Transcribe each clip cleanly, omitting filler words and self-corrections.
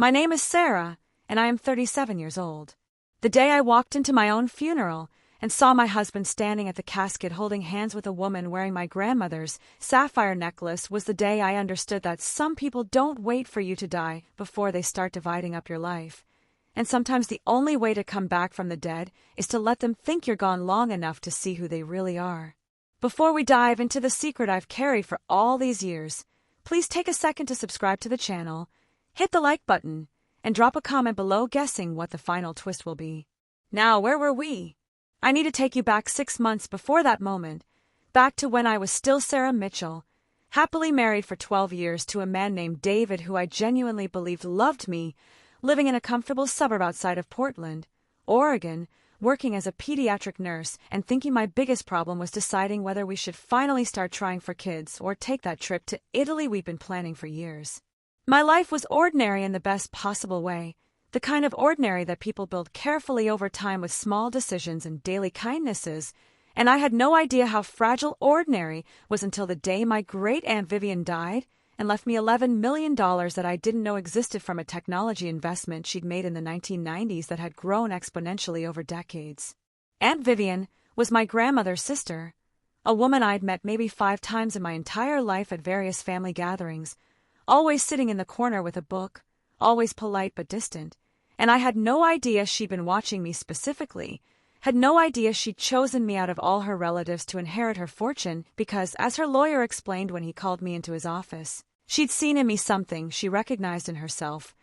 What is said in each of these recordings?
My name is Sarah, and I am 37 years old. The day I walked into my own funeral and saw my husband standing at the casket holding hands with a woman wearing my grandmother's sapphire necklace was the day I understood that some people don't wait for you to die before they start dividing up your life. And sometimes the only way to come back from the dead is to let them think you're gone long enough to see who they really are. Before we dive into the secret I've carried for all these years, please take a second to subscribe to the channel, hit the like button, and drop a comment below guessing what the final twist will be. Now, where were we? I need to take you back 6 months before that moment, back to when I was still Sarah Mitchell, happily married for 12 years to a man named David who I genuinely believed loved me, living in a comfortable suburb outside of Portland, Oregon, working as a pediatric nurse and thinking my biggest problem was deciding whether we should finally start trying for kids or take that trip to Italy we'd been planning for years. My life was ordinary in the best possible way, the kind of ordinary that people build carefully over time with small decisions and daily kindnesses, and I had no idea how fragile ordinary was until the day my great-aunt Vivian died and left me $11 million that I didn't know existed from a technology investment she'd made in the 1990s that had grown exponentially over decades. Aunt Vivian was my grandmother's sister, a woman I'd met maybe 5 times in my entire life at various family gatherings, always sitting in the corner with a book, always polite but distant, and I had no idea she'd been watching me specifically, had no idea she'd chosen me out of all her relatives to inherit her fortune because, as her lawyer explained when he called me into his office, she'd seen in me something she recognized in herself,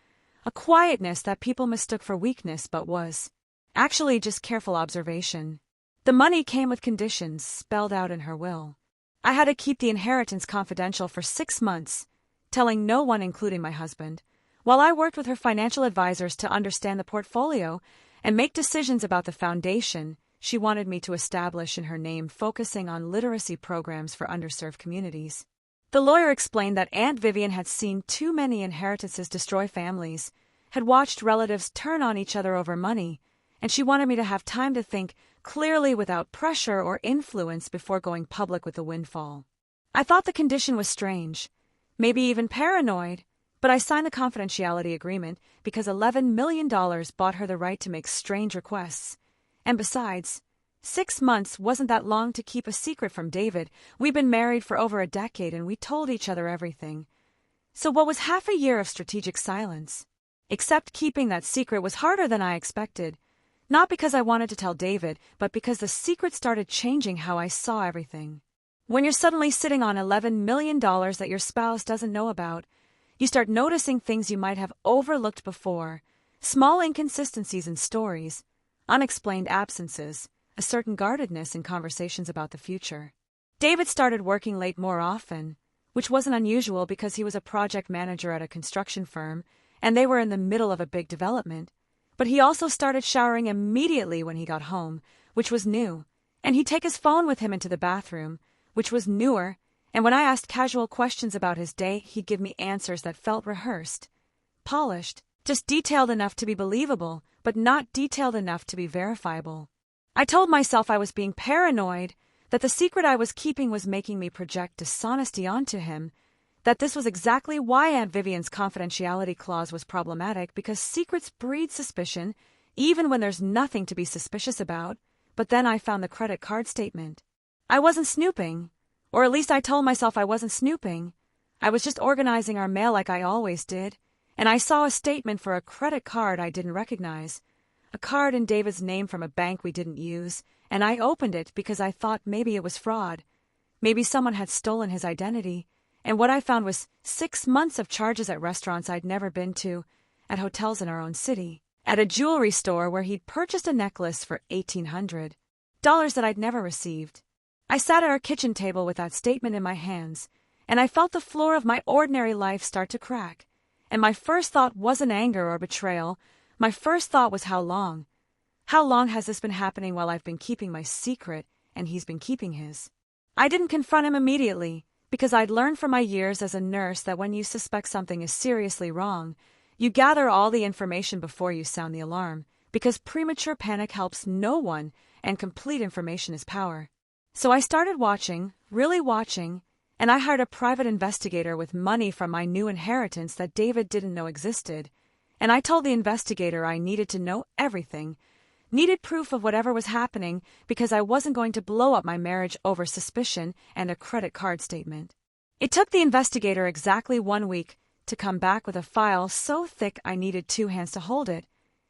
a quietness that people mistook for weakness but was actually just careful observation. The money came with conditions spelled out in her will. I had to keep the inheritance confidential for 6 months, telling no one including my husband, while I worked with her financial advisors to understand the portfolio and make decisions about the foundation she wanted me to establish in her name, focusing on literacy programs for underserved communities. The lawyer explained that Aunt Vivian had seen too many inheritances destroy families, had watched relatives turn on each other over money, and she wanted me to have time to think clearly without pressure or influence before going public with the windfall. I thought the condition was strange, maybe even paranoid, but I signed the confidentiality agreement because $11 million bought her the right to make strange requests. And besides, 6 months wasn't that long to keep a secret from David. We'd been married for over a decade and we told each other everything. So what was half a year of strategic silence? Except keeping that secret was harder than I expected. Not because I wanted to tell David, but because the secret started changing how I saw everything. When you're suddenly sitting on $11 million that your spouse doesn't know about, you start noticing things you might have overlooked before, small inconsistencies in stories, unexplained absences, a certain guardedness in conversations about the future. David started working late more often, which wasn't unusual because he was a project manager at a construction firm, and they were in the middle of a big development. But he also started showering immediately when he got home, which was new, and he'd take his phone with him into the bathroom, which was newer, and when I asked casual questions about his day, he'd give me answers that felt rehearsed, polished, just detailed enough to be believable, but not detailed enough to be verifiable. I told myself I was being paranoid, that the secret I was keeping was making me project dishonesty onto him, that this was exactly why Aunt Vivian's confidentiality clause was problematic because secrets breed suspicion, even when there's nothing to be suspicious about. But then I found the credit card statement. I wasn't snooping. Or at least I told myself I wasn't snooping. I was just organizing our mail like I always did, and I saw a statement for a credit card I didn't recognize, a card in David's name from a bank we didn't use, and I opened it because I thought maybe it was fraud. Maybe someone had stolen his identity, and what I found was 6 months of charges at restaurants I'd never been to, at hotels in our own city, at a jewelry store where he'd purchased a necklace for $1,800, that I'd never received. I sat at our kitchen table with that statement in my hands, and I felt the floor of my ordinary life start to crack. And my first thought wasn't anger or betrayal. My first thought was how long? How long has this been happening while I've been keeping my secret and he's been keeping his? I didn't confront him immediately, because I'd learned from my years as a nurse that when you suspect something is seriously wrong, you gather all the information before you sound the alarm, because premature panic helps no one and complete information is power. So I started watching, really watching, and I hired a private investigator with money from my new inheritance that David didn't know existed, and I told the investigator I needed to know everything, needed proof of whatever was happening because I wasn't going to blow up my marriage over suspicion and a credit card statement. It took the investigator exactly 1 week to come back with a file so thick I needed 2 hands to hold it,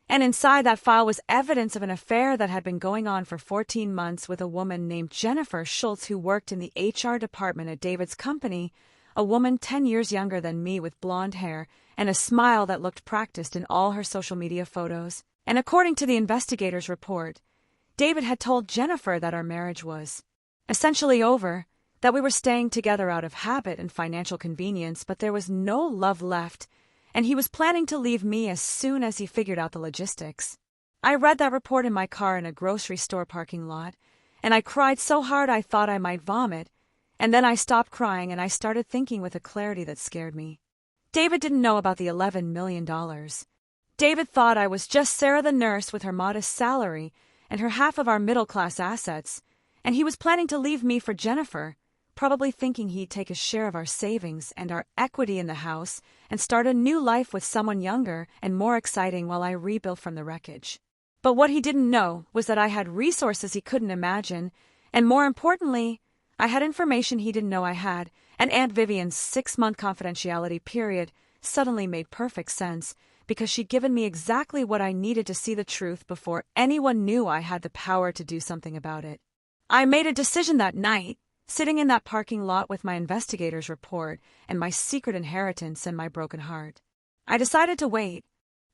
and inside that file was evidence of an affair that had been going on for 14 months with a woman named Jennifer Schultz who worked in the HR department at David's company, a woman 10 years younger than me with blonde hair and a smile that looked practiced in all her social media photos. And according to the investigator's report, David had told Jennifer that our marriage was essentially over, that we were staying together out of habit and financial convenience, but there was no love left, and he was planning to leave me as soon as he figured out the logistics. I read that report in my car in a grocery store parking lot, and I cried so hard I thought I might vomit, and then I stopped crying and I started thinking with a clarity that scared me. David didn't know about the $11 million. David thought I was just Sarah the nurse with her modest salary and her half of our middle-class assets, and he was planning to leave me for Jennifer, probably thinking he'd take a share of our savings and our equity in the house and start a new life with someone younger and more exciting while I rebuilt from the wreckage. But what he didn't know was that I had resources he couldn't imagine, and more importantly, I had information he didn't know I had, and Aunt Vivian's 6-month confidentiality period suddenly made perfect sense, because she'd given me exactly what I needed to see the truth before anyone knew I had the power to do something about it. I made a decision that night, sitting in that parking lot with my investigator's report and my secret inheritance and my broken heart. I decided to wait.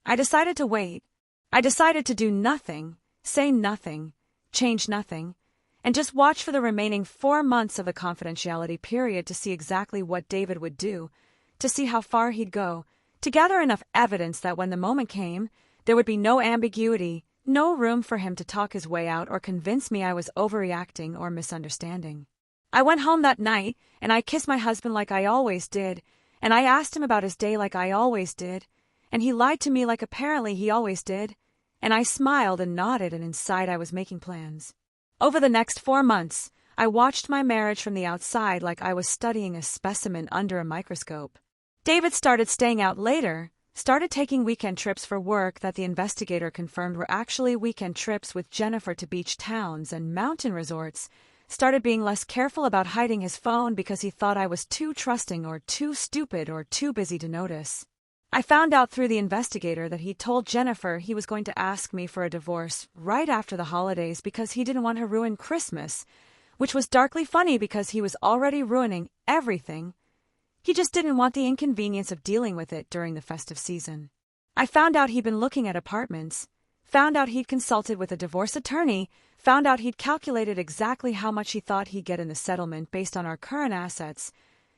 I decided to do nothing, say nothing, change nothing, and just watch for the remaining 4 months of the confidentiality period to see exactly what David would do, to see how far he'd go, to gather enough evidence that when the moment came, there would be no ambiguity, no room for him to talk his way out or convince me I was overreacting or misunderstanding. I went home that night, and I kissed my husband like I always did, and I asked him about his day like I always did, and he lied to me like apparently he always did, and I smiled and nodded, and inside I was making plans. Over the next 4 months, I watched my marriage from the outside like I was studying a specimen under a microscope. David started staying out later, started taking weekend trips for work that the investigator confirmed were actually weekend trips with Jennifer to beach towns and mountain resorts, started being less careful about hiding his phone because he thought I was too trusting or too stupid or too busy to notice. I found out through the investigator that he told Jennifer he was going to ask me for a divorce right after the holidays because he didn't want to ruin Christmas, which was darkly funny because he was already ruining everything. He just didn't want the inconvenience of dealing with it during the festive season. I found out he'd been looking at apartments, found out he'd consulted with a divorce attorney, found out he'd calculated exactly how much he thought he'd get in the settlement based on our current assets,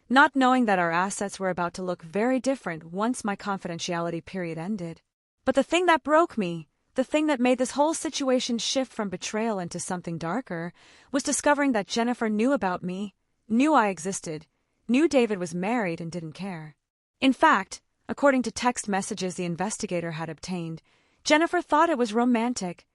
not knowing that our assets were about to look very different once my confidentiality period ended. But the thing that broke me, the thing that made this whole situation shift from betrayal into something darker, was discovering that Jennifer knew about me, knew I existed, knew David was married and didn't care. In fact, according to text messages the investigator had obtained, Jennifer thought it was romantic,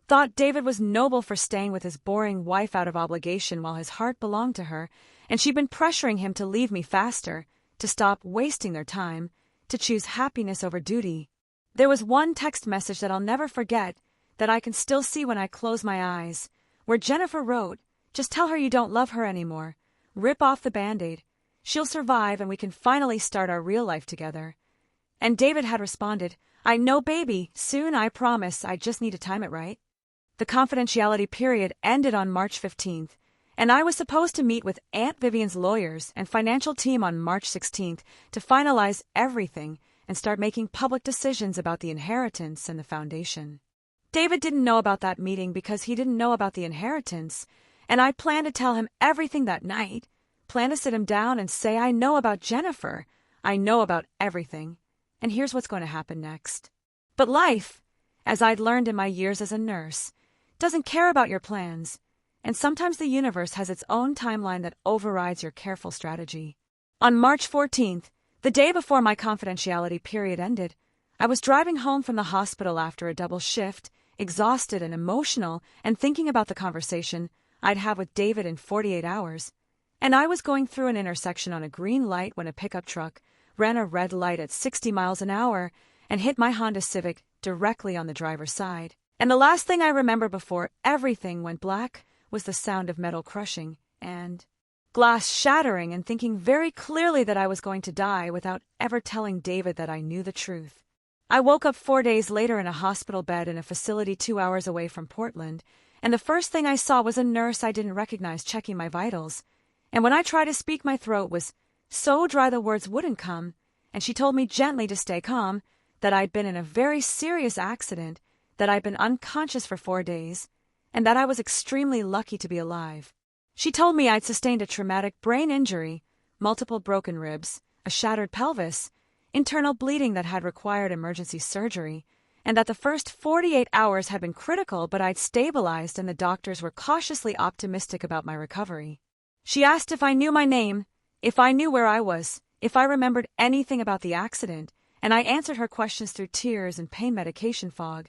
thought David was noble for staying with his boring wife out of obligation while his heart belonged to her, and she'd been pressuring him to leave me faster, to stop wasting their time, to choose happiness over duty. There was one text message that I'll never forget, that I can still see when I close my eyes, where Jennifer wrote, "Just tell her you don't love her anymore. Rip off the Band-Aid. She'll survive and we can finally start our real life together." And David had responded, "I know, baby, soon, I promise, I just need to time it right." The confidentiality period ended on March 15th, and I was supposed to meet with Aunt Vivian's lawyers and financial team on March 16th to finalize everything and start making public decisions about the inheritance and the foundation. David didn't know about that meeting because he didn't know about the inheritance, and I planned to tell him everything that night, planned to sit him down and say I know about Jennifer, I know about everything, and here's what's going to happen next. But life, as I'd learned in my years as a nurse, doesn't care about your plans, and sometimes the universe has its own timeline that overrides your careful strategy. On March 14th, the day before my confidentiality period ended, I was driving home from the hospital after a double shift, exhausted and emotional, and thinking about the conversation I'd have with David in 48 hours. And I was going through an intersection on a green light when a pickup truck ran a red light at 60 miles an hour, and hit my Honda Civic directly on the driver's side. And the last thing I remember before everything went black was the sound of metal crushing and glass shattering, and thinking very clearly that I was going to die without ever telling David that I knew the truth. I woke up 4 days later in a hospital bed in a facility 2 hours away from Portland, and the first thing I saw was a nurse I didn't recognize checking my vitals. And when I tried to speak, my throat was so dry the words wouldn't come, and she told me gently to stay calm, that I'd been in a very serious accident, that I'd been unconscious for 4 days, and that I was extremely lucky to be alive. She told me I'd sustained a traumatic brain injury, multiple broken ribs, a shattered pelvis, internal bleeding that had required emergency surgery, and that the first 48 hours had been critical, but I'd stabilized and the doctors were cautiously optimistic about my recovery. She asked if I knew my name, if I knew where I was, if I remembered anything about the accident, and I answered her questions through tears and pain medication fog.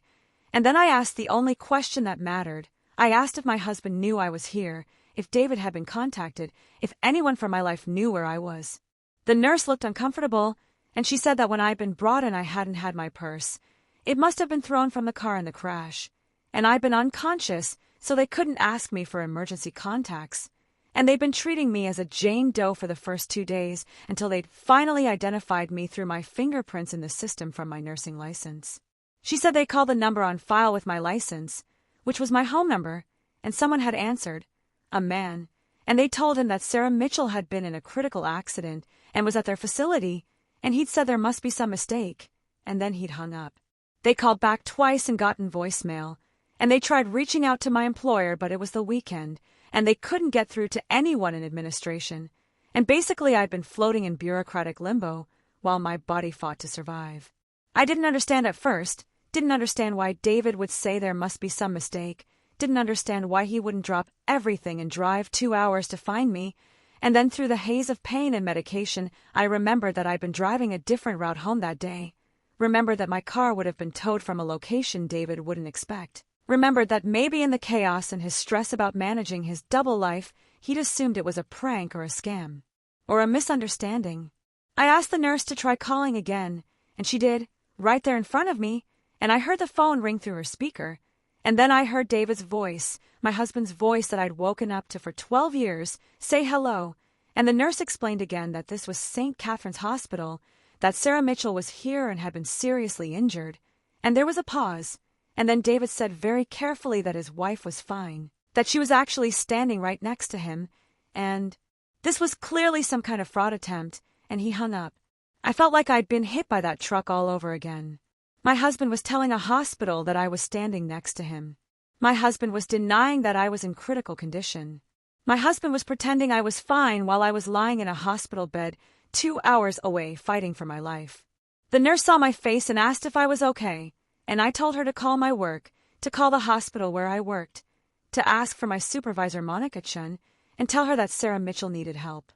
And then I asked the only question that mattered. I asked if my husband knew I was here, if David had been contacted, if anyone from my life knew where I was. The nurse looked uncomfortable, and she said that when I'd been brought in I hadn't had my purse. It must have been thrown from the car in the crash, and I'd been unconscious, so they couldn't ask me for emergency contacts. And they'd been treating me as a Jane Doe for the first 2 days until they'd finally identified me through my fingerprints in the system from my nursing license. She said they called the number on file with my license, which was my home number, and someone had answered, a man, and they told him that Sarah Mitchell had been in a critical accident and was at their facility, and he'd said there must be some mistake, and then he'd hung up. They called back twice and gotten voicemail, and they tried reaching out to my employer, but it was the weekend, and they couldn't get through to anyone in administration, and basically I'd been floating in bureaucratic limbo while my body fought to survive. I didn't understand at first, didn't understand why David would say there must be some mistake, didn't understand why he wouldn't drop everything and drive 2 hours to find me, and then through the haze of pain and medication, I remembered that I'd been driving a different route home that day, remembered that my car would have been towed from a location David wouldn't expect, remembered that maybe in the chaos and his stress about managing his double life, he'd assumed it was a prank or a scam, or a misunderstanding. I asked the nurse to try calling again, and she did, right there in front of me, and I heard the phone ring through her speaker. And then I heard David's voice, my husband's voice that I'd woken up to for 12 years, say hello, and the nurse explained again that this was St. Catherine's Hospital, that Sarah Mitchell was here and had been seriously injured. And there was a pause, and then David said very carefully that his wife was fine, that she was actually standing right next to him, and this was clearly some kind of fraud attempt, and he hung up. I felt like I'd been hit by that truck all over again. My husband was telling a hospital that I was standing next to him. My husband was denying that I was in critical condition. My husband was pretending I was fine while I was lying in a hospital bed 2 hours away fighting for my life. The nurse saw my face and asked if I was okay, and I told her to call my work, to call the hospital where I worked, to ask for my supervisor Monica Chun, and tell her that Sarah Mitchell needed help.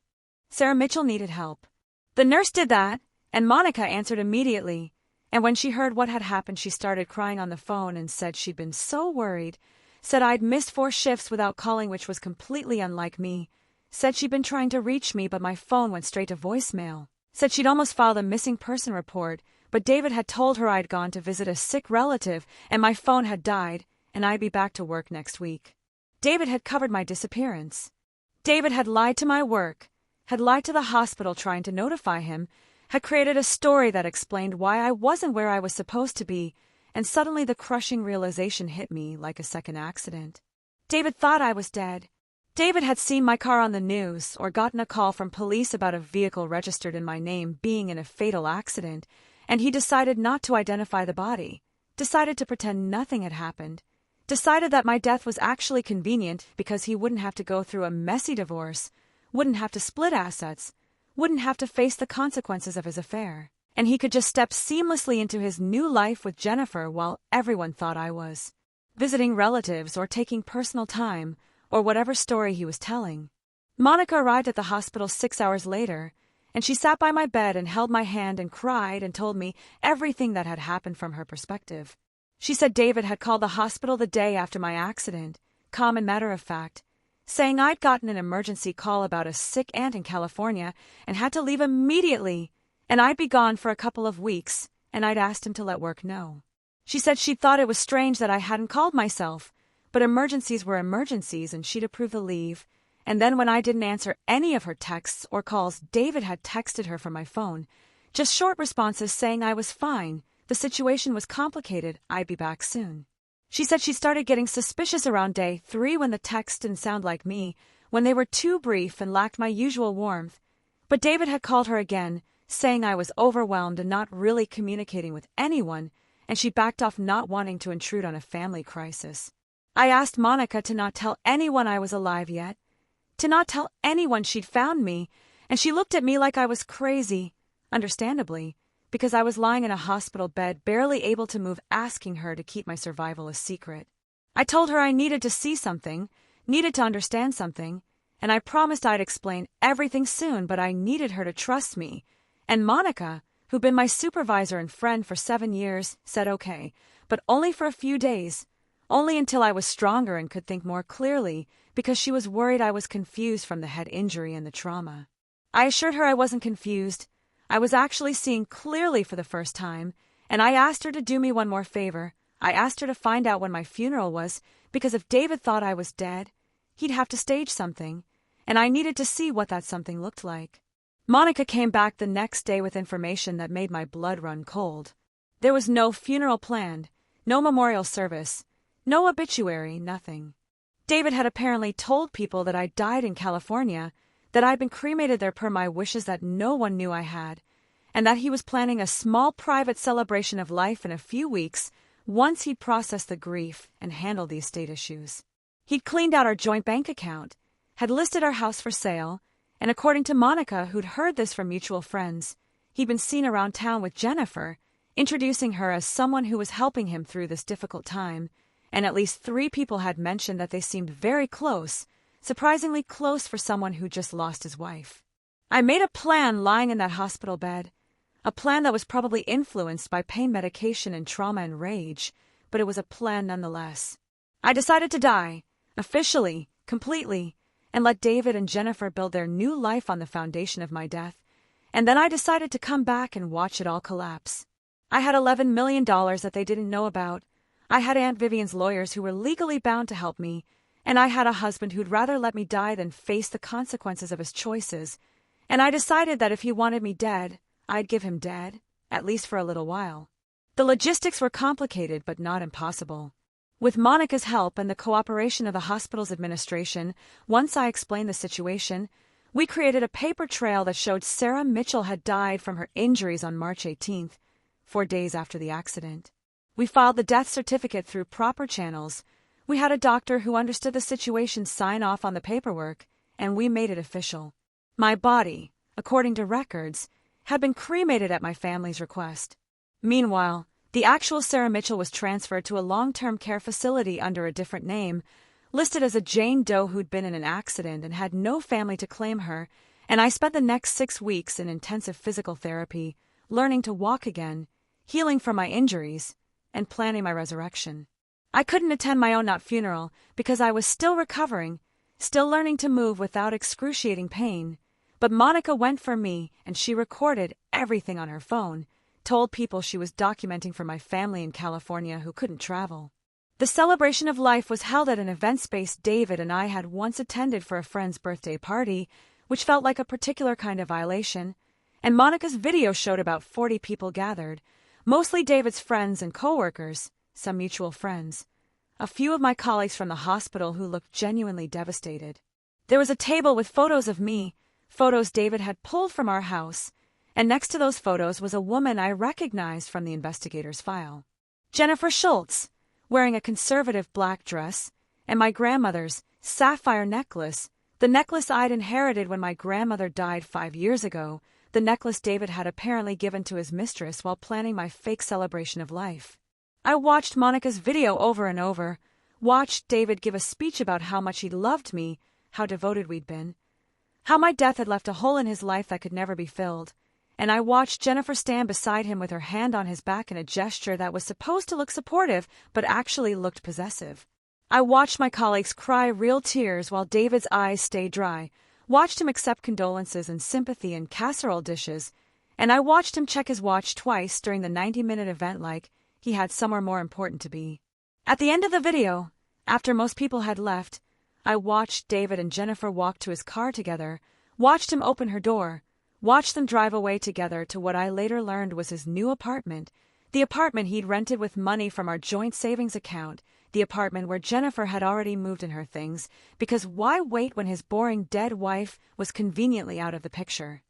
Sarah Mitchell needed help. The nurse did that, and Monica answered immediately. And when she heard what had happened, she started crying on the phone and said she'd been so worried, said I'd missed 4 shifts without calling, which was completely unlike me, said she'd been trying to reach me but my phone went straight to voicemail, said she'd almost filed a missing person report, but David had told her I'd gone to visit a sick relative and my phone had died and I'd be back to work next week. David had covered my disappearance. David had lied to my work, had lied to the hospital trying to notify him, had created a story that explained why I wasn't where I was supposed to be, and suddenly the crushing realization hit me like a second accident. David thought I was dead. David had seen my car on the news or gotten a call from police about a vehicle registered in my name being in a fatal accident, and he decided not to identify the body, decided to pretend nothing had happened, decided that my death was actually convenient because he wouldn't have to go through a messy divorce, wouldn't have to split assets, wouldn't have to face the consequences of his affair, and he could just step seamlessly into his new life with Jennifer while everyone thought I was visiting relatives or taking personal time or whatever story he was telling. Monica arrived at the hospital 6 hours later, and she sat by my bed and held my hand and cried and told me everything that had happened from her perspective. She said David had called the hospital the day after my accident, calm and matter of fact, saying I'd gotten an emergency call about a sick aunt in California and had to leave immediately, and I'd be gone for a couple of weeks, and I'd asked him to let work know. She said she thought it was strange that I hadn't called myself, but emergencies were emergencies and she'd approve the leave. And then when I didn't answer any of her texts or calls, David had texted her from my phone. Just short responses saying I was fine, the situation was complicated, I'd be back soon. She said she started getting suspicious around day 3 when the texts didn't sound like me, when they were too brief and lacked my usual warmth. But David had called her again, saying I was overwhelmed and not really communicating with anyone, and she backed off, not wanting to intrude on a family crisis. I asked Monica to not tell anyone I was alive yet, to not tell anyone she'd found me, and she looked at me like I was crazy, understandably, because I was lying in a hospital bed, barely able to move, asking her to keep my survival a secret. I told her I needed to see something, needed to understand something, and I promised I'd explain everything soon, but I needed her to trust me. And Monica, who'd been my supervisor and friend for 7 years, said okay, but only for a few days, only until I was stronger and could think more clearly, because she was worried I was confused from the head injury and the trauma. I assured her I wasn't confused. I was actually seeing clearly for the first time, and I asked her to do me one more favor. I asked her to find out when my funeral was, because if David thought I was dead, he'd have to stage something, and I needed to see what that something looked like. Monica came back the next day with information that made my blood run cold. There was no funeral planned, no memorial service, no obituary, nothing. David had apparently told people that I died in California, that I'd been cremated there per my wishes that no one knew I had, and that he was planning a small private celebration of life in a few weeks once he'd processed the grief and handled the estate issues. He'd cleaned out our joint bank account, had listed our house for sale, and according to Monica, who'd heard this from mutual friends, he'd been seen around town with Jennifer, introducing her as someone who was helping him through this difficult time, and at least 3 people had mentioned that they seemed very close, surprisingly close for someone who just lost his wife. I made a plan lying in that hospital bed, a plan that was probably influenced by pain medication and trauma and rage, but it was a plan nonetheless. I decided to die, officially, completely, and let David and Jennifer build their new life on the foundation of my death, and then I decided to come back and watch it all collapse. I had $11 million that they didn't know about. I had Aunt Vivian's lawyers who were legally bound to help me, and I had a husband who'd rather let me die than face the consequences of his choices, and I decided that if he wanted me dead, I'd give him dead, at least for a little while. The logistics were complicated but not impossible. With Monica's help and the cooperation of the hospital's administration, once I explained the situation, we created a paper trail that showed Sarah Mitchell had died from her injuries on March 18th, 4 days after the accident. We filed the death certificate through proper channels. We had a doctor who understood the situation sign off on the paperwork, and we made it official. My body, according to records, had been cremated at my family's request. Meanwhile, the actual Sarah Mitchell was transferred to a long-term care facility under a different name, listed as a Jane Doe who'd been in an accident and had no family to claim her, and I spent the next 6 weeks in intensive physical therapy, learning to walk again, healing from my injuries, and planning my resurrection. I couldn't attend my own funeral because I was still recovering, still learning to move without excruciating pain, but Monica went for me and she recorded everything on her phone, told people she was documenting for my family in California who couldn't travel. The celebration of life was held at an event space David and I had once attended for a friend's birthday party, which felt like a particular kind of violation, and Monica's video showed about 40 people gathered, mostly David's friends and coworkers, some mutual friends, a few of my colleagues from the hospital who looked genuinely devastated. There was a table with photos of me, photos David had pulled from our house, and next to those photos was a woman I recognized from the investigator's file. Jennifer Schultz, wearing a conservative black dress, and my grandmother's sapphire necklace, the necklace I'd inherited when my grandmother died 5 years ago, the necklace David had apparently given to his mistress while planning my fake celebration of life. I watched Monica's video over and over, watched David give a speech about how much he loved me, how devoted we'd been, how my death had left a hole in his life that could never be filled, and I watched Jennifer stand beside him with her hand on his back in a gesture that was supposed to look supportive but actually looked possessive. I watched my colleagues cry real tears while David's eyes stayed dry, watched him accept condolences and sympathy in casserole dishes, and I watched him check his watch twice during the 90-minute event like he had somewhere more important to be. At the end of the video, after most people had left, I watched David and Jennifer walk to his car together, watched him open her door, watched them drive away together to what I later learned was his new apartment, the apartment he'd rented with money from our joint savings account, the apartment where Jennifer had already moved in her things, because why wait when his boring dead wife was conveniently out of the picture?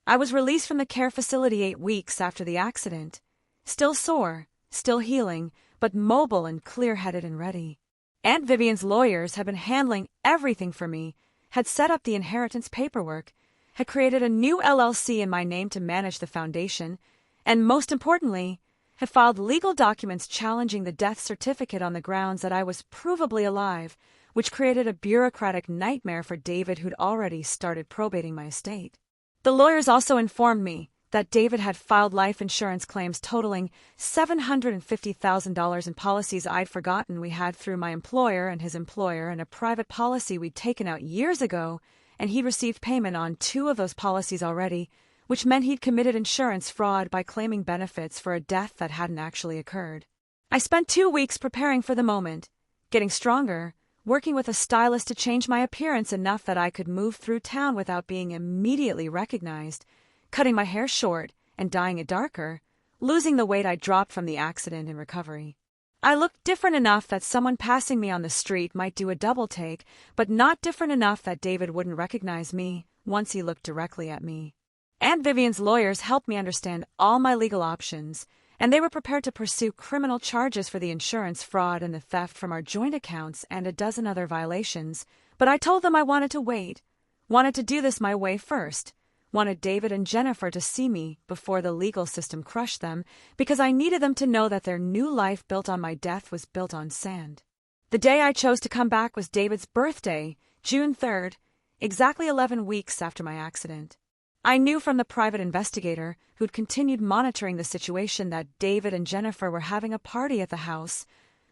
I was released from the care facility 8 weeks after the accident. Still sore, still healing, but mobile and clear-headed and ready. Aunt Vivian's lawyers had been handling everything for me, had set up the inheritance paperwork, had created a new LLC in my name to manage the foundation, and most importantly, had filed legal documents challenging the death certificate on the grounds that I was provably alive, which created a bureaucratic nightmare for David who'd already started probating my estate. The lawyers also informed me that David had filed life insurance claims totaling $750,000 in policies I'd forgotten we had through my employer and his employer and a private policy we'd taken out years ago, and he'd received payment on 2 of those policies already, which meant he'd committed insurance fraud by claiming benefits for a death that hadn't actually occurred. I spent 2 weeks preparing for the moment, getting stronger, working with a stylist to change my appearance enough that I could move through town without being immediately recognized, cutting my hair short and dyeing it darker, losing the weight I dropped from the accident in recovery. I looked different enough that someone passing me on the street might do a double take, but not different enough that David wouldn't recognize me once he looked directly at me. Aunt Vivian's lawyers helped me understand all my legal options, and they were prepared to pursue criminal charges for the insurance fraud and the theft from our joint accounts and a dozen other violations, but I told them I wanted to wait, wanted to do this my way first, wanted David and Jennifer to see me before the legal system crushed them, because I needed them to know that their new life built on my death was built on sand. The day I chose to come back was David's birthday, June 3rd, exactly 11 weeks after my accident. I knew from the private investigator, who'd continued monitoring the situation, that David and Jennifer were having a party at the house.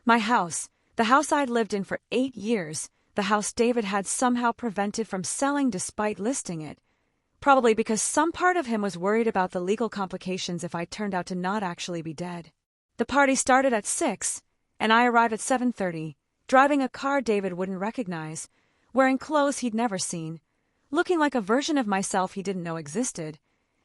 My house, the house I'd lived in for 8 years, the house David had somehow prevented from selling despite listing it. Probably because some part of him was worried about the legal complications if I turned out to not actually be dead. The party started at 6, and I arrived at 7:30, driving a car David wouldn't recognize, wearing clothes he'd never seen, looking like a version of myself he didn't know existed,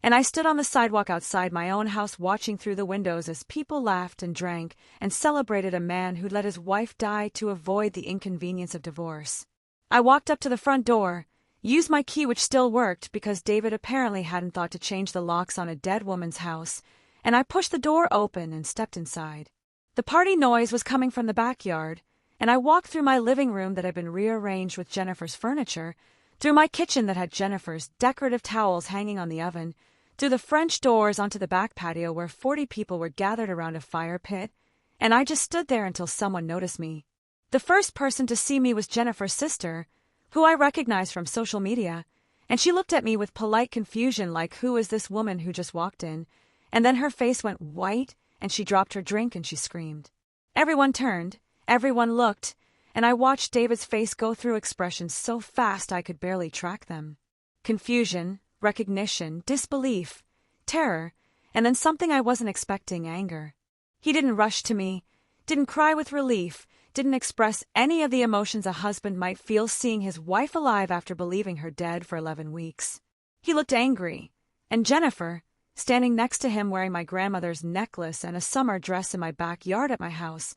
and I stood on the sidewalk outside my own house watching through the windows as people laughed and drank and celebrated a man who'd let his wife die to avoid the inconvenience of divorce. I walked up to the front door, used my key which still worked because David apparently hadn't thought to change the locks on a dead woman's house, and I pushed the door open and stepped inside. The party noise was coming from the backyard, and I walked through my living room that had been rearranged with Jennifer's furniture, through my kitchen that had Jennifer's decorative towels hanging on the oven, through the French doors onto the back patio where 40 people were gathered around a fire pit, and I just stood there until someone noticed me. The first person to see me was Jennifer's sister, who I recognized from social media, and she looked at me with polite confusion like, who is this woman who just walked in? And then her face went white, and she dropped her drink and she screamed. Everyone turned, everyone looked, and I watched David's face go through expressions so fast I could barely track them. Confusion, recognition, disbelief, terror, and then something I wasn't expecting, anger. He didn't rush to me, didn't cry with relief, didn't express any of the emotions a husband might feel seeing his wife alive after believing her dead for 11 weeks. He looked angry, and Jennifer, standing next to him wearing my grandmother's necklace and a summer dress in my backyard at my house,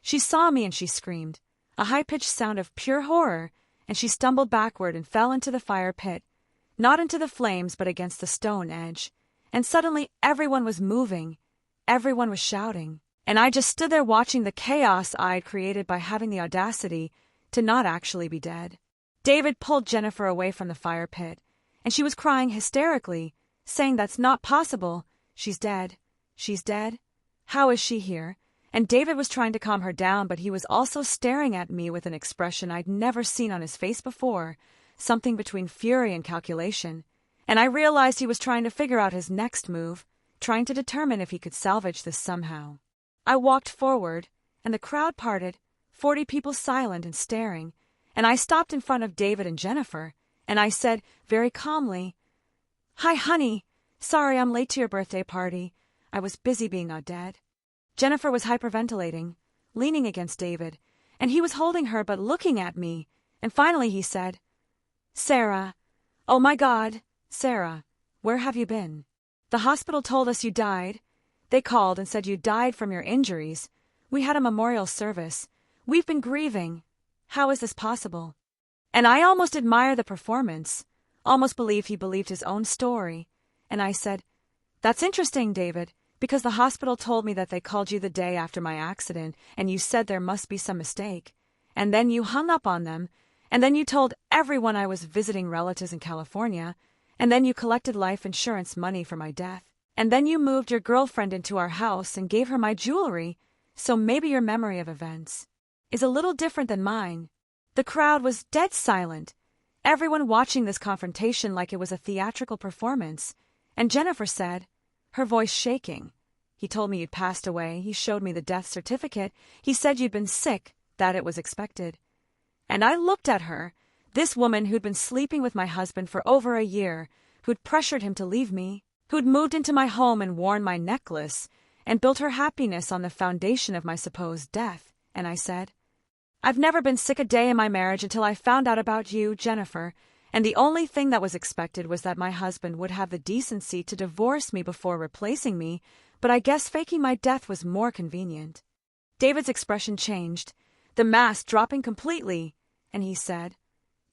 she saw me and she screamed, a high-pitched sound of pure horror, and she stumbled backward and fell into the fire pit, not into the flames but against the stone edge, and suddenly everyone was moving, everyone was shouting, and I just stood there watching the chaos I'd created by having the audacity to not actually be dead. David pulled Jennifer away from the fire pit, and she was crying hysterically, saying that's not possible, she's dead, she's dead, how is she here? And David was trying to calm her down, but he was also staring at me with an expression I'd never seen on his face before, something between fury and calculation, and I realized he was trying to figure out his next move, trying to determine if he could salvage this somehow. I walked forward, and the crowd parted, 40 people silent and staring, and I stopped in front of David and Jennifer, and I said very calmly, "Hi, honey, Sorry, I'm late to your birthday party. I was busy being a dad. Jennifer was hyperventilating, leaning against David, and he was holding her but looking at me, and finally he said, Sarah, oh my God, Sarah, where have you been? The hospital told us you died. They called and said you died from your injuries. We had a memorial service. We've been grieving. How is this possible? And I almost admire the performance, almost believed he believed his own story. And I said, That's interesting, David, because the hospital told me that they called you the day after my accident, and you said there must be some mistake. And then you hung up on them, and then you told everyone I was visiting relatives in California, and then you collected life insurance money for my death. And then you moved your girlfriend into our house and gave her my jewelry, so maybe your memory of events is a little different than mine. The crowd was dead silent, everyone watching this confrontation like it was a theatrical performance, and Jennifer said, her voice shaking, He told me you'd passed away, he showed me the death certificate, he said you'd been sick, that it was expected. And I looked at her, this woman who'd been sleeping with my husband for over a year, who'd pressured him to leave me, who'd moved into my home and worn my necklace, and built her happiness on the foundation of my supposed death, and I said, I've never been sick a day in my marriage until I found out about you, Jennifer, and the only thing that was expected was that my husband would have the decency to divorce me before replacing me, but I guess faking my death was more convenient. David's expression changed, the mask dropping completely, and he said,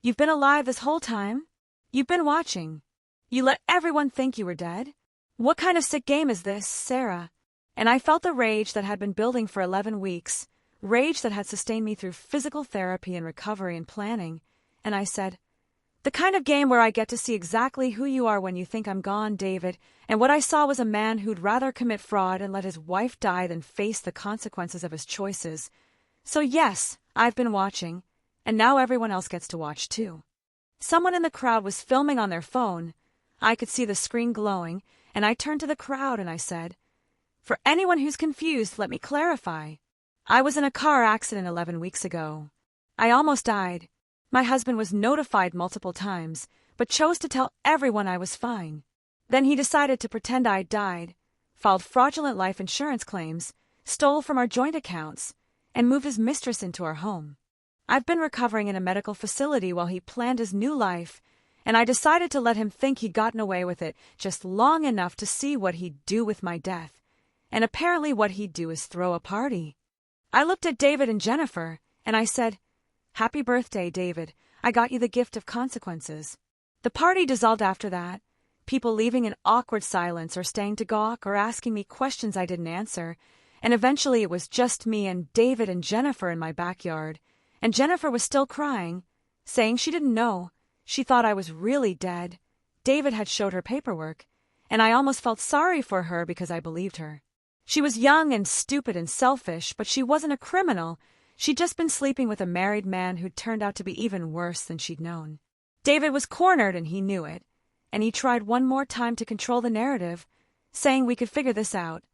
You've been alive this whole time? You've been watching. You let everyone think you were dead? What kind of sick game is this, Sarah? And I felt the rage that had been building for 11 weeks, rage that had sustained me through physical therapy and recovery and planning, and I said, The kind of game where I get to see exactly who you are when you think I'm gone, David, and what I saw was a man who'd rather commit fraud and let his wife die than face the consequences of his choices. So yes, I've been watching, and now everyone else gets to watch too. Someone in the crowd was filming on their phone. I could see the screen glowing, and I turned to the crowd and I said, For anyone who's confused, let me clarify. I was in a car accident 11 weeks ago. I almost died. My husband was notified multiple times, but chose to tell everyone I was fine. Then he decided to pretend I'd died, filed fraudulent life insurance claims, stole from our joint accounts, and moved his mistress into our home. I've been recovering in a medical facility while he planned his new life, and I decided to let him think he'd gotten away with it just long enough to see what he'd do with my death. And apparently what he'd do is throw a party. I looked at David and Jennifer, and I said, Happy birthday, David. I got you the gift of consequences. The party dissolved after that, people leaving in awkward silence or staying to gawk or asking me questions I didn't answer, and eventually it was just me and David and Jennifer in my backyard, and Jennifer was still crying, saying she didn't know. She thought I was really dead. David had showed her paperwork, and I almost felt sorry for her because I believed her. She was young and stupid and selfish, but she wasn't a criminal. She'd just been sleeping with a married man who'd turned out to be even worse than she'd known. David was cornered and he knew it, and he tried one more time to control the narrative, saying we could figure this out,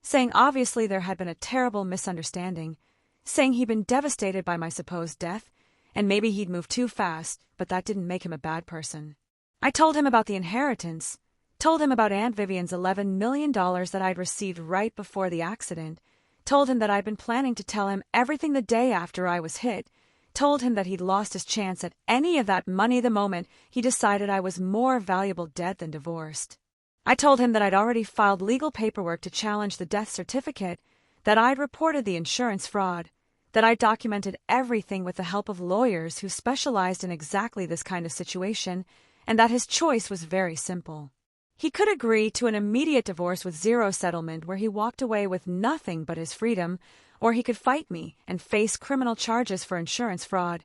saying obviously there had been a terrible misunderstanding, saying he'd been devastated by my supposed death, and maybe he'd moved too fast, but that didn't make him a bad person. I told him about the inheritance, told him about Aunt Vivian's $11 million that I'd received right before the accident, told him that I'd been planning to tell him everything the day after I was hit, told him that he'd lost his chance at any of that money the moment he decided I was more valuable dead than divorced. I told him that I'd already filed legal paperwork to challenge the death certificate, that I'd reported the insurance fraud, that I'd documented everything with the help of lawyers who specialized in exactly this kind of situation, and that his choice was very simple. He could agree to an immediate divorce with zero settlement where he walked away with nothing but his freedom, or he could fight me and face criminal charges for insurance fraud,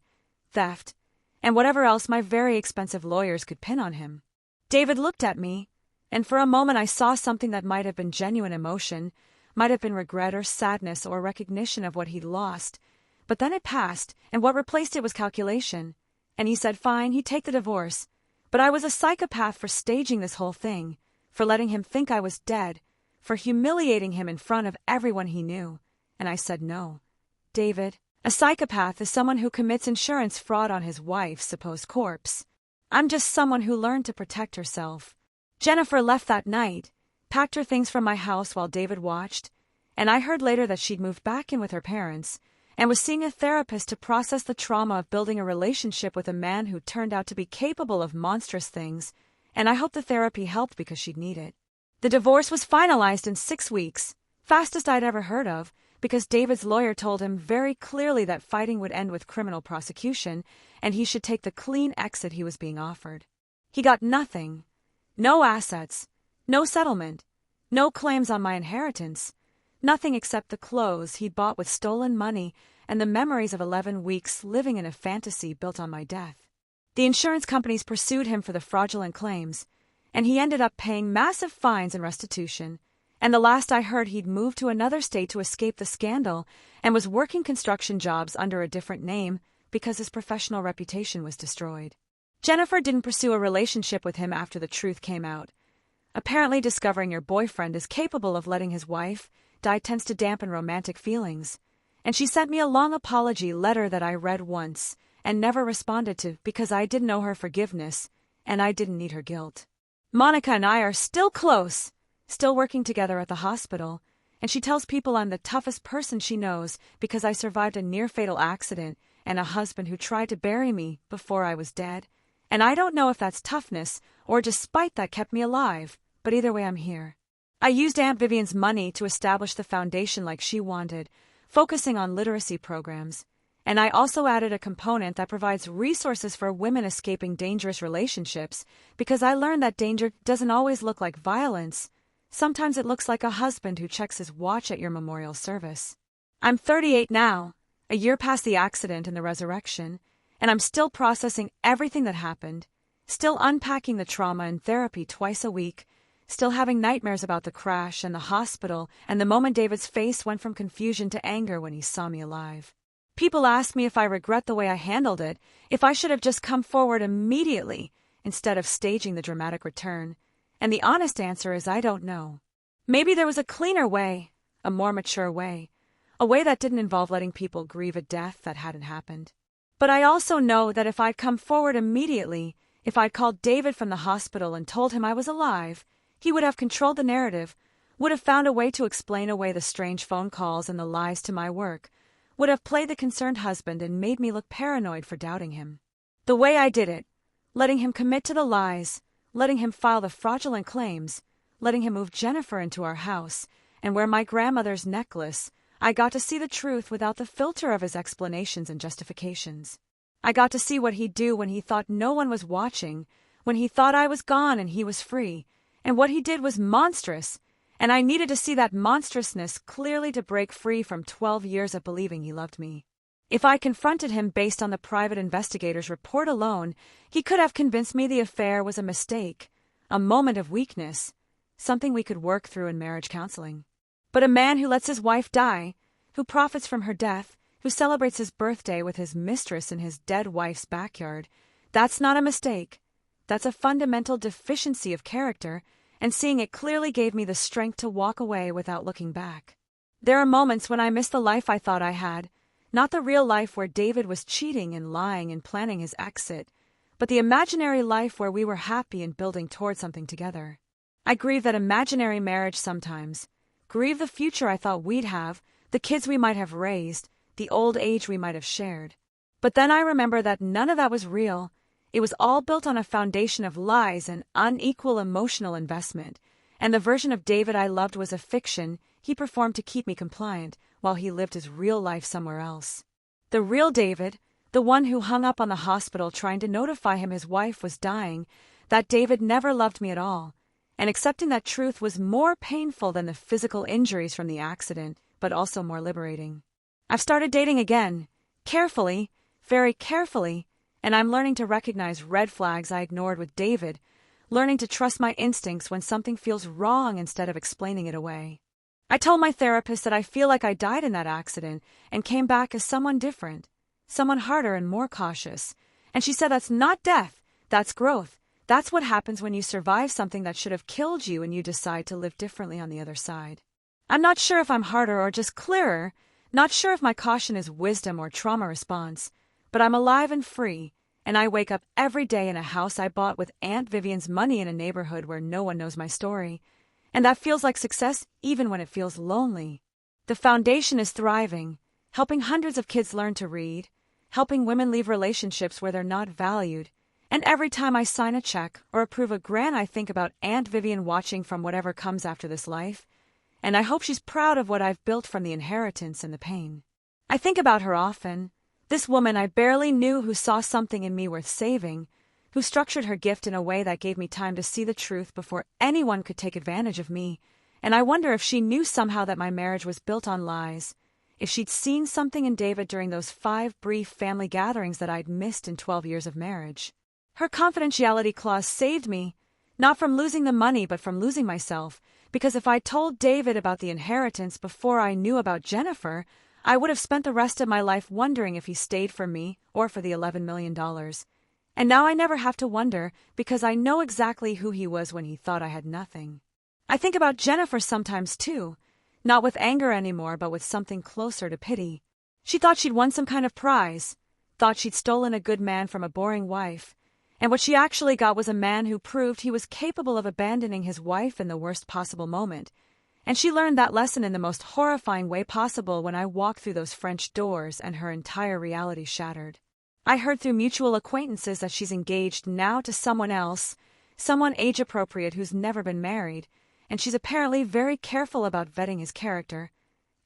theft, and whatever else my very expensive lawyers could pin on him. David looked at me, and for a moment I saw something that might have been genuine emotion, might have been regret or sadness or recognition of what he'd lost, but then it passed, and what replaced it was calculation, and he said fine, he'd take the divorce. But I was a psychopath for staging this whole thing, for letting him think I was dead, for humiliating him in front of everyone he knew. And I said no. David, a psychopath is someone who commits insurance fraud on his wife's supposed corpse. I'm just someone who learned to protect herself. Jennifer left that night, packed her things from my house while David watched, and I heard later that she'd moved back in with her parents and was seeing a therapist to process the trauma of building a relationship with a man who turned out to be capable of monstrous things, and I hope the therapy helped because she'd need it. The divorce was finalized in 6 weeks, fastest I'd ever heard of, because David's lawyer told him very clearly that fighting would end with criminal prosecution and he should take the clean exit he was being offered. He got nothing. No assets. No settlement. No claims on my inheritance. Nothing except the clothes he'd bought with stolen money and the memories of 11 weeks living in a fantasy built on my death. The insurance companies pursued him for the fraudulent claims, and he ended up paying massive fines and restitution. And the last I heard, he'd moved to another state to escape the scandal and was working construction jobs under a different name because his professional reputation was destroyed. Jennifer didn't pursue a relationship with him after the truth came out. Apparently, discovering your boyfriend is capable of letting his wife die tends to dampen romantic feelings, and she sent me a long apology letter that I read once and never responded to because I didn't owe her forgiveness and I didn't need her guilt. Monica and I are still close, still working together at the hospital, and she tells people I'm the toughest person she knows because I survived a near-fatal accident and a husband who tried to bury me before I was dead. And I don't know if that's toughness or just spite that kept me alive, but either way I'm here. I used Aunt Vivian's money to establish the foundation like she wanted, focusing on literacy programs, and I also added a component that provides resources for women escaping dangerous relationships because I learned that danger doesn't always look like violence. Sometimes it looks like a husband who checks his watch at your memorial service. I'm 38 now, a year past the accident and the resurrection, and I'm still processing everything that happened, still unpacking the trauma in therapy twice a week, still having nightmares about the crash and the hospital and the moment David's face went from confusion to anger when he saw me alive. People ask me if I regret the way I handled it, if I should have just come forward immediately instead of staging the dramatic return, and the honest answer is I don't know. Maybe there was a cleaner way, a more mature way, a way that didn't involve letting people grieve a death that hadn't happened. But I also know that if I'd come forward immediately, if I'd called David from the hospital and told him I was alive, he would have controlled the narrative, would have found a way to explain away the strange phone calls and the lies to my work, would have played the concerned husband and made me look paranoid for doubting him. The way I did it, letting him commit to the lies, letting him file the fraudulent claims, letting him move Jennifer into our house, and wear my grandmother's necklace, I got to see the truth without the filter of his explanations and justifications. I got to see what he'd do when he thought no one was watching, when he thought I was gone and he was free, and what he did was monstrous, and I needed to see that monstrousness clearly to break free from 12 years of believing he loved me. If I confronted him based on the private investigator's report alone, he could have convinced me the affair was a mistake, a moment of weakness, something we could work through in marriage counseling. But a man who lets his wife die, who profits from her death, who celebrates his birthday with his mistress in his dead wife's backyard, that's not a mistake. That's a fundamental deficiency of character, and seeing it clearly gave me the strength to walk away without looking back. There are moments when I miss the life I thought I had, not the real life where David was cheating and lying and planning his exit, but the imaginary life where we were happy and building toward something together. I grieve that imaginary marriage sometimes, grieve the future I thought we'd have, the kids we might have raised, the old age we might have shared. But then I remember that none of that was real. It was all built on a foundation of lies and unequal emotional investment, and the version of David I loved was a fiction he performed to keep me compliant while he lived his real life somewhere else. The real David, the one who hung up on the hospital trying to notify him his wife was dying, that David never loved me at all, and accepting that truth was more painful than the physical injuries from the accident, but also more liberating. I've started dating again, carefully, very carefully, and I'm learning to recognize red flags I ignored with David, learning to trust my instincts when something feels wrong instead of explaining it away. I told my therapist that I feel like I died in that accident and came back as someone different, someone harder and more cautious, and she said that's not death, that's growth. That's what happens when you survive something that should have killed you and you decide to live differently on the other side. I'm not sure if I'm harder or just clearer, not sure if my caution is wisdom or trauma response, but I'm alive and free, and I wake up every day in a house I bought with Aunt Vivian's money in a neighborhood where no one knows my story. And that feels like success even when it feels lonely. The foundation is thriving, helping hundreds of kids learn to read, helping women leave relationships where they're not valued. And every time I sign a check or approve a grant, I think about Aunt Vivian watching from whatever comes after this life. And I hope she's proud of what I've built from the inheritance and the pain. I think about her often. This woman I barely knew who saw something in me worth saving, who structured her gift in a way that gave me time to see the truth before anyone could take advantage of me. And I wonder if she knew somehow that my marriage was built on lies, if she'd seen something in David during those 5 brief family gatherings that I'd missed in 12 years of marriage. Her confidentiality clause saved me, not from losing the money but from losing myself, because if I told David about the inheritance before I knew about Jennifer, I would have spent the rest of my life wondering if he stayed for me or for the $11 million. And now I never have to wonder because I know exactly who he was when he thought I had nothing. I think about Jennifer sometimes too, not with anger anymore but with something closer to pity. She thought she'd won some kind of prize, thought she'd stolen a good man from a boring wife, and what she actually got was a man who proved he was capable of abandoning his wife in the worst possible moment. And she learned that lesson in the most horrifying way possible when I walked through those French doors and her entire reality shattered. I heard through mutual acquaintances that she's engaged now to someone else, someone age-appropriate who's never been married, and she's apparently very careful about vetting his character,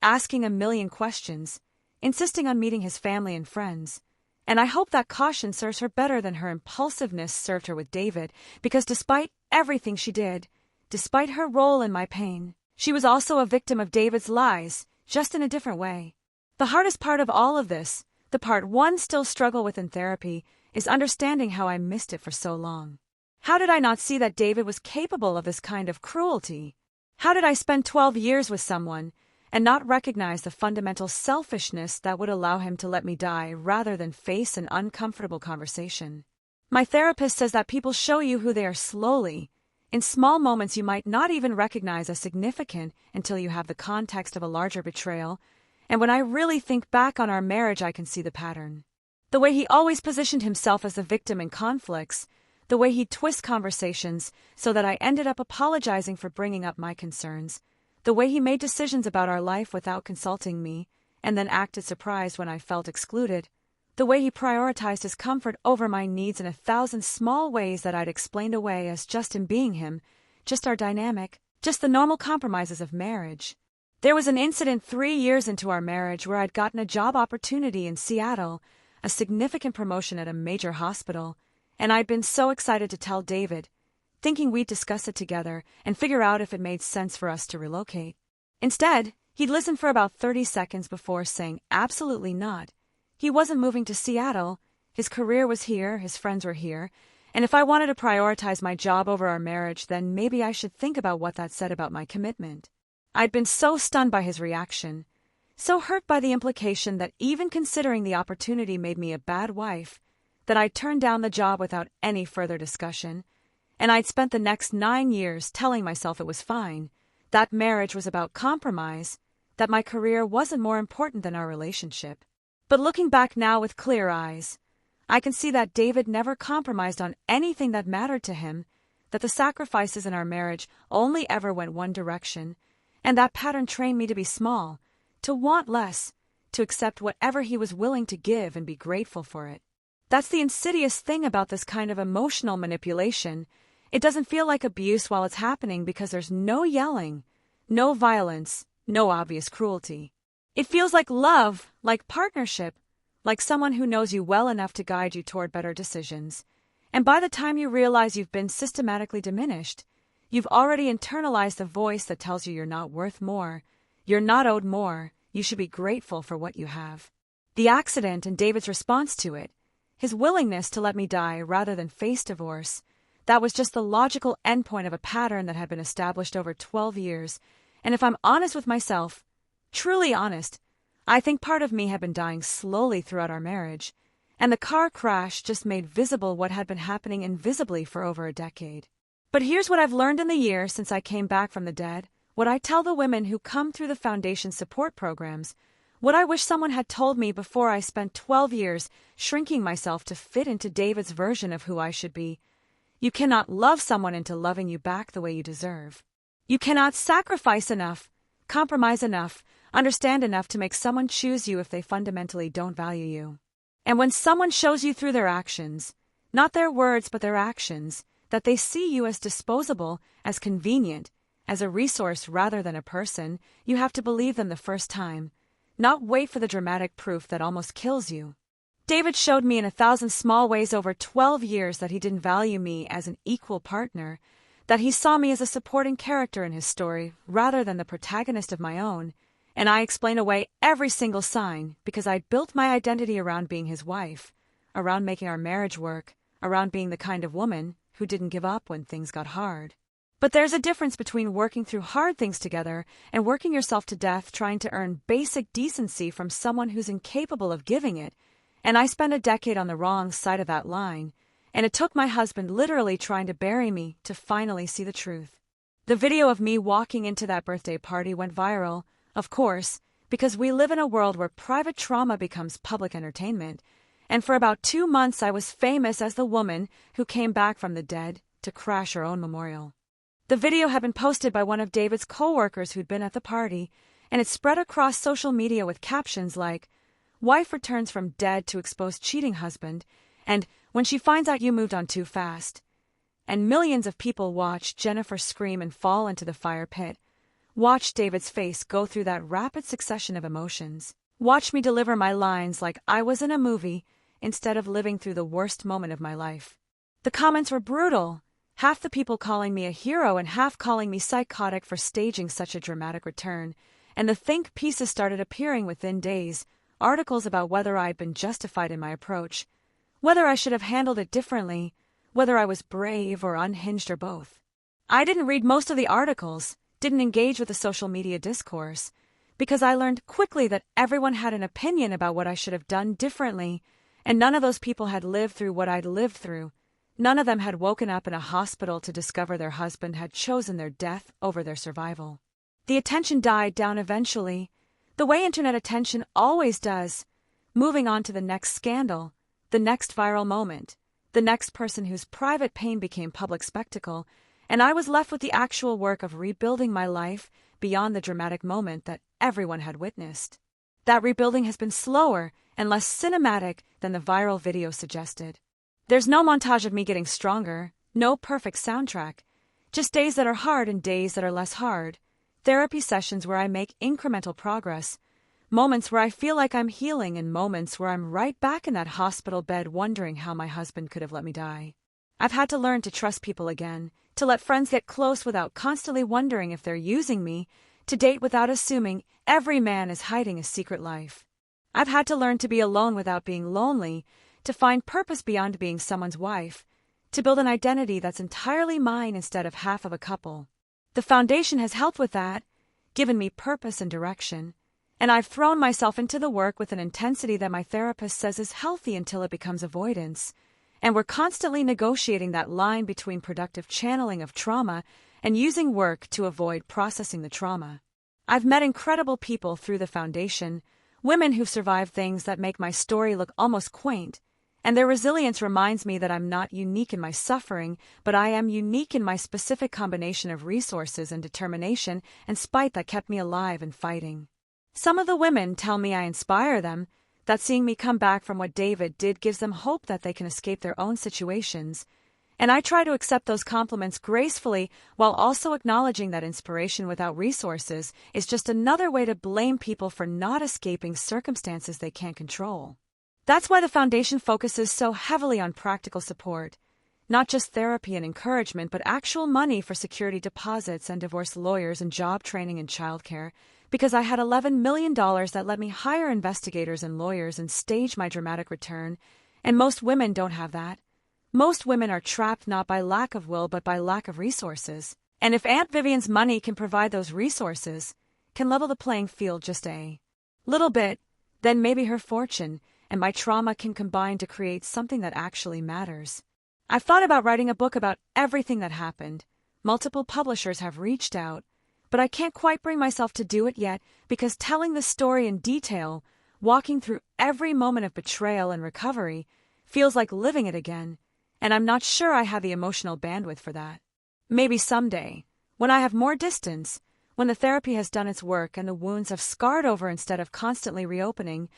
asking a million questions, insisting on meeting his family and friends. And I hope that caution serves her better than her impulsiveness served her with David, because despite everything she did, despite her role in my pain, she was also a victim of David's lies, just in a different way. The hardest part of all of this, the part one still struggle with in therapy, is understanding how I missed it for so long. How did I not see that David was capable of this kind of cruelty? How did I spend 12 years with someone and not recognize the fundamental selfishness that would allow him to let me die rather than face an uncomfortable conversation? My therapist says that people show you who they are slowly, in small moments you might not even recognize as significant until you have the context of a larger betrayal. And when I really think back on our marriage, I can see the pattern. The way he always positioned himself as the victim in conflicts, the way he'd twist conversations so that I ended up apologizing for bringing up my concerns, the way he made decisions about our life without consulting me, and then acted surprised when I felt excluded, the way he prioritized his comfort over my needs in 1,000 small ways that I'd explained away as just him being him, just our dynamic, just the normal compromises of marriage. There was an incident 3 years into our marriage where I'd gotten a job opportunity in Seattle, a significant promotion at a major hospital, and I'd been so excited to tell David, thinking we'd discuss it together and figure out if it made sense for us to relocate. Instead, he'd listened for about 30 seconds before saying absolutely not. He wasn't moving to Seattle, his career was here, his friends were here, and if I wanted to prioritize my job over our marriage, then maybe I should think about what that said about my commitment. I'd been so stunned by his reaction, so hurt by the implication that even considering the opportunity made me a bad wife, that I turned down the job without any further discussion, and I'd spent the next 9 years telling myself it was fine, that marriage was about compromise, that my career wasn't more important than our relationship. But looking back now with clear eyes, I can see that David never compromised on anything that mattered to him, that the sacrifices in our marriage only ever went one direction, and that pattern trained me to be small, to want less, to accept whatever he was willing to give and be grateful for it. That's the insidious thing about this kind of emotional manipulation. It doesn't feel like abuse while it's happening because there's no yelling, no violence, no obvious cruelty. It feels like love, like partnership, like someone who knows you well enough to guide you toward better decisions. And by the time you realize you've been systematically diminished, you've already internalized the voice that tells you you're not worth more, you're not owed more, you should be grateful for what you have. The accident and David's response to it, his willingness to let me die rather than face divorce, that was just the logical endpoint of a pattern that had been established over 12 years. And if I'm honest with myself, truly honest, I think part of me had been dying slowly throughout our marriage, and the car crash just made visible what had been happening invisibly for over a decade. But here's what I've learned in the year since I came back from the dead, what I tell the women who come through the Foundation support programs, What I wish someone had told me before I spent 12 years shrinking myself to fit into David's version of who I should be. You cannot love someone into loving you back the way you deserve. You cannot sacrifice enough, compromise enough, understand enough to make someone choose you if they fundamentally don't value you. And when someone shows you through their actions, not their words but their actions, that they see you as disposable, as convenient, as a resource rather than a person, you have to believe them the first time, not wait for the dramatic proof that almost kills you. David showed me in 1,000 small ways over 12 years that he didn't value me as an equal partner, that he saw me as a supporting character in his story rather than the protagonist of my own, and I explain away every single sign because I'd built my identity around being his wife, around making our marriage work, around being the kind of woman who didn't give up when things got hard. But there's a difference between working through hard things together and working yourself to death trying to earn basic decency from someone who's incapable of giving it, and I spent a decade on the wrong side of that line, and it took my husband literally trying to bury me to finally see the truth. The video of me walking into that birthday party went viral, of course, because we live in a world where private trauma becomes public entertainment, and for about 2 months I was famous as the woman who came back from the dead to crash her own memorial. The video had been posted by one of David's co-workers who'd been at the party, and it spread across social media with captions like, "Wife returns from dead to expose cheating husband," and "When she finds out you moved on too fast." And millions of people watched Jennifer scream and fall into the fire pit, watched David's face go through that rapid succession of emotions, watched me deliver my lines like I was in a movie instead of living through the worst moment of my life. The comments were brutal. Half the people calling me a hero and half calling me psychotic for staging such a dramatic return, and the think pieces started appearing within days, articles about whether I had been justified in my approach, whether I should have handled it differently, whether I was brave or unhinged or both. I didn't read most of the articles, didn't engage with the social media discourse, because I learned quickly that everyone had an opinion about what I should have done differently, and none of those people had lived through what I'd lived through. None of them had woken up in a hospital to discover their husband had chosen their death over their survival. The attention died down eventually, the way internet attention always does, moving on to the next scandal, the next viral moment, the next person whose private pain became public spectacle, and I was left with the actual work of rebuilding my life beyond the dramatic moment that everyone had witnessed. That rebuilding has been slower and less cinematic than the viral video suggested. There's no montage of me getting stronger, no perfect soundtrack, just days that are hard and days that are less hard, therapy sessions where I make incremental progress, moments where I feel like I'm healing and moments where I'm right back in that hospital bed wondering how my husband could have let me die. I've had to learn to trust people again, to let friends get close without constantly wondering if they're using me, to date without assuming every man is hiding a secret life. I've had to learn to be alone without being lonely, to find purpose beyond being someone's wife, to build an identity that's entirely mine instead of half of a couple. The foundation has helped with that, given me purpose and direction, and I've thrown myself into the work with an intensity that my therapist says is healthy until it becomes avoidance, and we're constantly negotiating that line between productive channeling of trauma and using work to avoid processing the trauma. I've met incredible people through the foundation, women who've survived things that make my story look almost quaint, and their resilience reminds me that I'm not unique in my suffering, but I am unique in my specific combination of resources and determination and spite that kept me alive and fighting. Some of the women tell me I inspire them, that seeing me come back from what David did gives them hope that they can escape their own situations, and I try to accept those compliments gracefully while also acknowledging that inspiration without resources is just another way to blame people for not escaping circumstances they can't control. That's why the foundation focuses so heavily on practical support, not just therapy and encouragement, but actual money for security deposits and divorce lawyers and job training and childcare, because I had $11 million that let me hire investigators and lawyers and stage my dramatic return, and most women don't have that. Most women are trapped not by lack of will but by lack of resources, and if Aunt Vivian's money can provide those resources, can level the playing field just a little bit, then maybe her fortune and my trauma can combine to create something that actually matters. I've thought about writing a book about everything that happened. Multiple publishers have reached out. but I can't quite bring myself to do it yet because telling the story in detail, walking through every moment of betrayal and recovery, feels like living it again, and I'm not sure I have the emotional bandwidth for that. Maybe someday, when I have more distance, when the therapy has done its work and the wounds have scarred over instead of constantly reopening,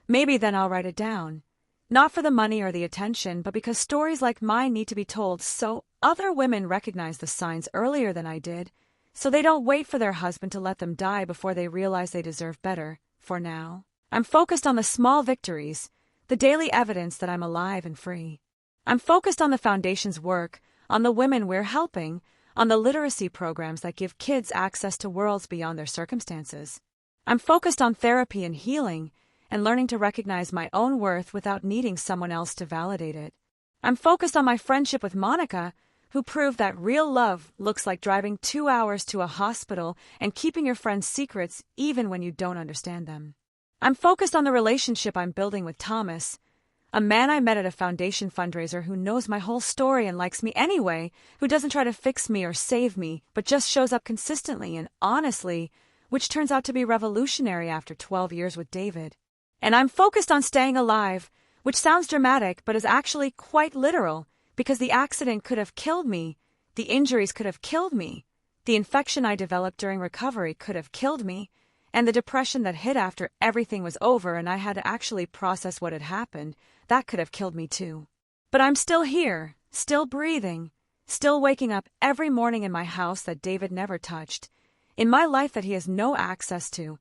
maybe then I'll write it down. Not for the money or the attention, but because stories like mine need to be told so other women recognize the signs earlier than I did, so they don't wait for their husband to let them die before they realize they deserve better. For now, I'm focused on the small victories, the daily evidence that I'm alive and free. I'm focused on the foundation's work, on the women we're helping, on the literacy programs that give kids access to worlds beyond their circumstances. I'm focused on therapy and healing, and learning to recognize my own worth without needing someone else to validate it. I'm focused on my friendship with Monica, who proved that real love looks like driving 2 hours to a hospital and keeping your friends' secrets even when you don't understand them. I'm focused on the relationship I'm building with Thomas, a man I met at a foundation fundraiser who knows my whole story and likes me anyway, who doesn't try to fix me or save me, but just shows up consistently and honestly, which turns out to be revolutionary after 12 years with David. And I'm focused on staying alive, which sounds dramatic but is actually quite literal, because the accident could have killed me, the injuries could have killed me, the infection I developed during recovery could have killed me, and the depression that hit after everything was over and I had to actually process what had happened, that could have killed me too. But I'm still here, still breathing, still waking up every morning in my house that David never touched, in my life that he has no access to,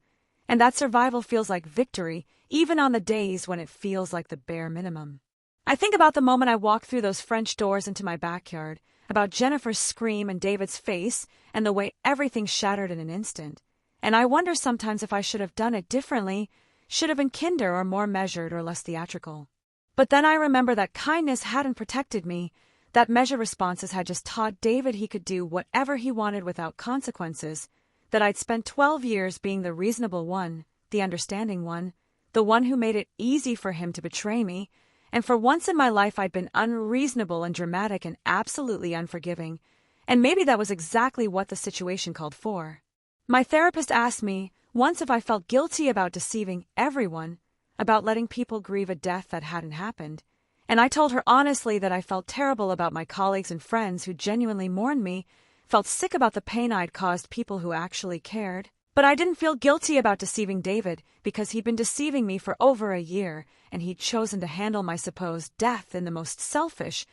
and that survival feels like victory even on the days when it feels like the bare minimum. I think about the moment I walked through those French doors into my backyard, about Jennifer's scream and David's face and the way everything shattered in an instant, and I wonder sometimes if I should have done it differently, should have been kinder or more measured or less theatrical. But then I remember that kindness hadn't protected me, that measured responses had just taught David he could do whatever he wanted without consequences, that I'd spent 12 years being the reasonable one, the understanding one, the one who made it easy for him to betray me, and for once in my life I'd been unreasonable and dramatic and absolutely unforgiving, and maybe that was exactly what the situation called for. My therapist asked me once if I felt guilty about deceiving everyone, about letting people grieve a death that hadn't happened, and I told her honestly that I felt terrible about my colleagues and friends who genuinely mourned me, felt sick about the pain I'd caused people who actually cared. But I didn't feel guilty about deceiving David because he'd been deceiving me for over a year, and he'd chosen to handle my supposed death in the most selfish,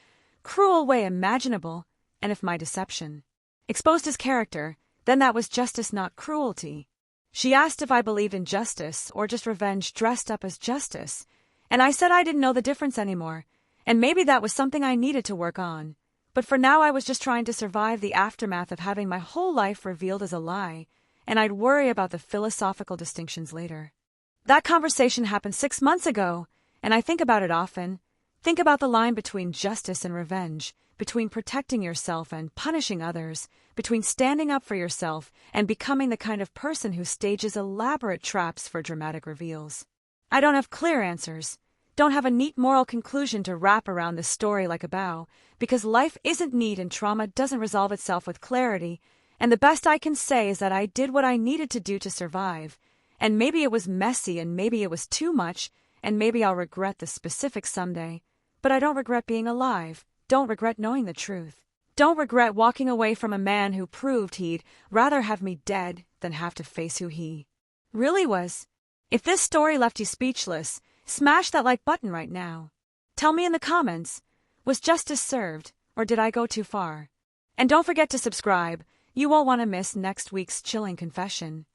cruel way imaginable, and if my deception exposed his character, then that was justice, not cruelty. She asked if I believed in justice or just revenge dressed up as justice, and I said I didn't know the difference anymore, and maybe that was something I needed to work on. But for now I was just trying to survive the aftermath of having my whole life revealed as a lie, and I'd worry about the philosophical distinctions later. That conversation happened 6 months ago, and I think about it often. Think about the line between justice and revenge, between protecting yourself and punishing others, between standing up for yourself and becoming the kind of person who stages elaborate traps for dramatic reveals. I don't have clear answers, don't have a neat moral conclusion to wrap around this story like a bow, because life isn't neat and trauma doesn't resolve itself with clarity, and the best I can say is that I did what I needed to do to survive, and maybe it was messy and maybe it was too much, and maybe I'll regret the specifics someday, but I don't regret being alive, don't regret knowing the truth, don't regret walking away from a man who proved he'd rather have me dead than have to face who he really was. If this story left you speechless, smash that like button right now. Tell me in the comments, was justice served, or did I go too far? And don't forget to subscribe. You won't want to miss next week's chilling confession.